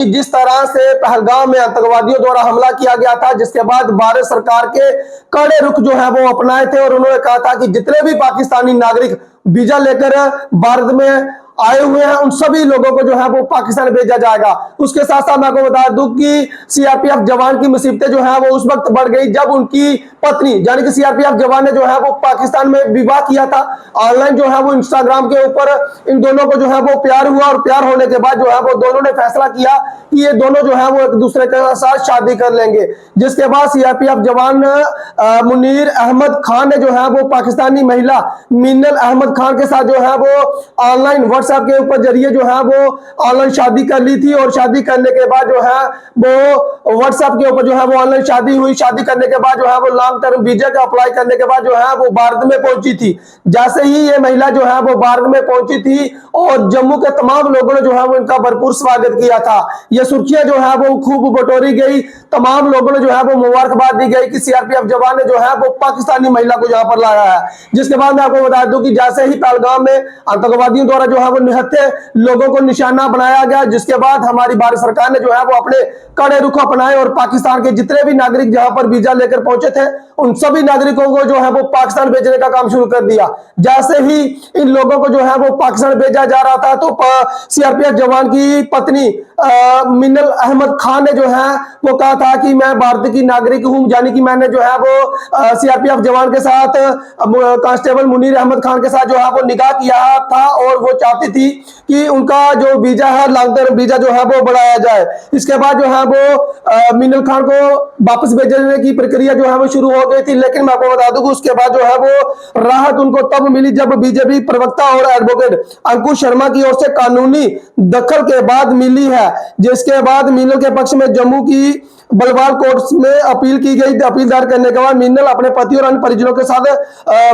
जिस तरह से पहलगाम में आतंकवादियों द्वारा हमला किया गया था, जिसके बाद भारत सरकार के कड़े रुख जो है वो अपनाए थे और उन्होंने कहा था कि जितने भी पाकिस्तानी नागरिक वीजा लेकर भारत में आए हुए हैं उन सभी लोगों को जो है वो पाकिस्तान भेजा जाएगा। उसके साथ साथ मैं आपको बता दूं कि सीआरपीएफ जवान की मुसीबतें जो है वो उस वक्त बढ़ गई जब उनकी पत्नी यानी कि सीआरपीएफ जवान ने जो है वो पाकिस्तान में विवाह किया था। ऑनलाइन जो है वो इंस्टाग्राम के ऊपर इन दोनों को जो है वो प्यार हुआ और प्यार होने के बाद जो है वो दोनों ने फैसला किया कि ये दोनों जो है वो एक दूसरे के साथ शादी कर लेंगे। जिसके बाद सीआरपीएफ जवान मुनीर अहमद खान ने जो है वो पाकिस्तानी महिला मिन्नल अहमद खान के साथ जो है वो ऑनलाइन व्हाट्सएप के ऊपर जरिए जो है वो ऑनलाइन शादी कर ली थी और शादी करने के बाद जो है वो व्हाट्सएप के ऊपर जो है वो ऑनलाइन शादी हुई। शादी करने के बाद जो है वो लॉन्ग टर्म वीजा का अप्लाई करने के बाद जो है वो भारत में पहुंची थी। जैसे ही ये महिला जो है वो भारत में पहुंची थी और जम्मू के तमाम लोगों ने जो है वो इनका भरपूर स्वागत किया था। ये सुर्खियां जो है वो खूब बटोरी गई, तमाम लोगों ने जो है वो मुबारकबाद दी गई कि सीआरपीएफ जवान ने जो है वो पाकिस्तानी महिला को यहाँ पर लाया है। जिसके बाद मैं आपको बता दूं कि जैसे ही पहलगाम में आतंकवादियों द्वारा जो है वो निहत्थे लोगों को निशाना बनाया गया, जिसके बाद हमारी भारत सरकार ने जो है वो अपने कड़े रुख अपनाए और पाकिस्तान के जितने भी नागरिक जहां पर वीजा लेकर पहुंचे थे उन सभी नागरिकों को जो है वो पाकिस्तान भेजने का काम शुरू कर दिया। जैसे ही इन लोगों को जो है वो पाकिस्तान भेजा जा रहा था तो सीआरपीएफ जवान की पत्नी मिन्नल अहमद खान ने जो है वो कहा था कि मैं भारत की नागरिक हूं, यानी कि मैंने जो है वो सीआरपीएफ जवान के साथ कांस्टेबल मुनीर अहमद खान के साथ जो है वो निकाह किया था और वो चाहती थी कि उनका जो वीजा है लॉन्ग टर्म वीजा जो है वो बढ़ाया जाए। इसके बाद जो है वो मिन्नल खान को वापस भेजने की प्रक्रिया जो है वो शुरू हो गई थी, लेकिन मैं आपको बता दूं कि उसके बाद जो है वो राहत उनको तब मिली जब बीजेपी प्रवक्ता और एडवोकेट अंकुश शर्मा की ओर से कानूनी दखल के बाद मिली है। जिसके बाद मिन्नल के पक्ष में जम्मू की बलवाल कोर्ट में अपील की गई। अपील दायर करने के बाद मिन्नल अपने पति और अन्य परिजनों के साथ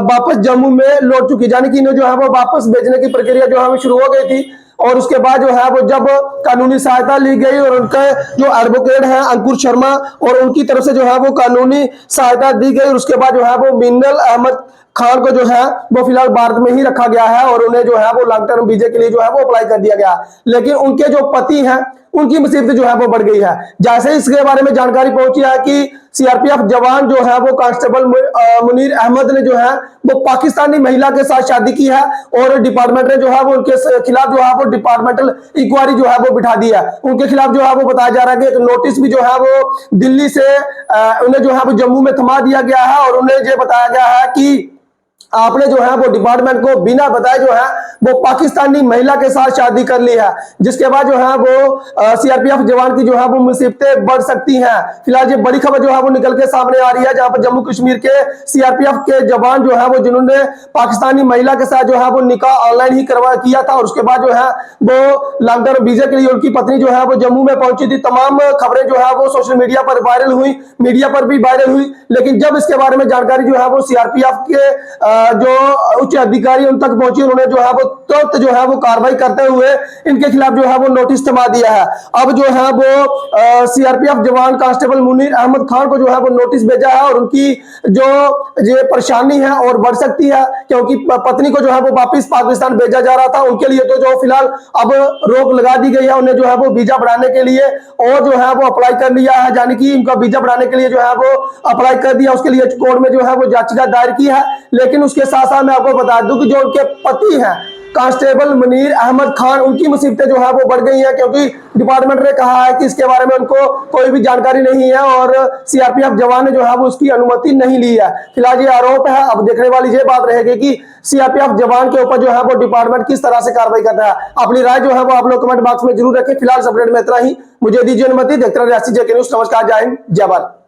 वापस जम्मू में लौट चुकी, यानी कि इन्हें जो है वो वापस भेजने की प्रक्रिया जो है शुरू हो गई थी। और उसके बाद जो है वो जब कानूनी सहायता ली गई और उनके जो एडवोकेट हैं अंकुश शर्मा और उनकी तरफ से जो है वो कानूनी सहायता दी गई और उसके बाद जो है वो मिन्नल अहमद खान को जो है वो फिलहाल भारत में ही रखा गया है और उन्हें जो है वो लॉन्ग टर्म वीजे के लिए जो है वो अप्लाई कर दिया गया। लेकिन उनके जो पति हैं उनकी मुसीबत जो है वो बढ़ गई है। जैसे इसके बारे में जानकारी पहुंची है कि सीआरपीएफ जवान जो है वो कांस्टेबल मुनीर अहमद ने जो है वो पाकिस्तानी महिला के साथ शादी की है और डिपार्टमेंट ने जो है वो उनके खिलाफ जो है वो डिपार्टमेंटल इंक्वायरी जो है वो बिठा दी है। उनके खिलाफ जो है वो बताया जा रहा है कि एक नोटिस भी जो है वो दिल्ली से उन्हें जो है वो जम्मू में थमा दिया गया है और उन्हें ये बताया गया है कि आपने जो है वो डिपार्टमेंट को बिना बताए जो है वो पाकिस्तानी महिला के साथ शादी कर ली है। जिसके बाद जो है वो सीआरपीएफ जवान की जो है वो मुसीबतें बढ़ सकती हैं। फिलहाल ये बड़ी खबर जो है वो निकल के सामने आ रही है जहां पर जम्मू कश्मीर के सीआरपीएफ के जवान जो है वो जिन्होंने पाकिस्तानी महिला के साथ जो है वो निकाह ऑनलाइन ही किया था और उसके बाद जो है वो लॉन्ग टर्म वीजा के लिए उनकी पत्नी जो है वो जम्मू में पहुंची थी। तमाम खबरें जो है वो सोशल मीडिया पर वायरल हुई, मीडिया पर भी वायरल हुई, लेकिन जब इसके बारे में जानकारी जो है वो सीआरपीएफ के जो उच्च अधिकारी उन तक पहुंची उन्होंने जो है वो तुरंत जो है वो कार्रवाई करते हुए इनके खिलाफ जो है वो नोटिस थमा दिया है। अब जो है वो सीआरपीएफ जवान कांस्टेबल मुनीर अहमद खान को जो है वो नोटिस भेजा है और उनकी जो ये परेशानी है और बढ़ सकती है क्योंकि पत्नी को जो है वो वापिस पाकिस्तान भेजा जा रहा था। उनके लिए तो जो फिलहाल अब रोक लगा दी गई है, उन्हें जो है वो वीजा बढ़ाने के लिए और जो है वो अप्लाई कर लिया है, यानी कि उनका वीजा बढ़ाने के लिए जो है वो अप्लाई कर दिया। उसके लिए कोर्ट में जो है वो याचिका दायर की है। लेकिन उसके साथ साथ मैं आपको बता दूं कि जो उनके पति हैं कांस्टेबल मुनीर अहमद खान, उनकी मुसीबतें जो है वो बढ़ गई हैं क्योंकि डिपार्टमेंट ने कहा है कि इसके बारे में उनको कोई भी जानकारी नहीं है और सीआरपीएफ जवान ने जो है वो उसकी अनुमति नहीं ली है। फिलहाल ये आरोप है। अब देखने वाली ये बात रहेगी कि सीआरपीएफ जवान के ऊपर जो है वो डिपार्टमेंट किस तरह से कार्रवाई कर रहा है। अपनी राय जो है वो आप लोग कमेंट बॉक्स में जरूर रखें। फिलहाल इस अपडेट में इतना ही, मुझे दीजिए अनुमति। देखते रहिए रियासी जेके न्यूज़। नमस्कार, जय हिंद, जय भारत।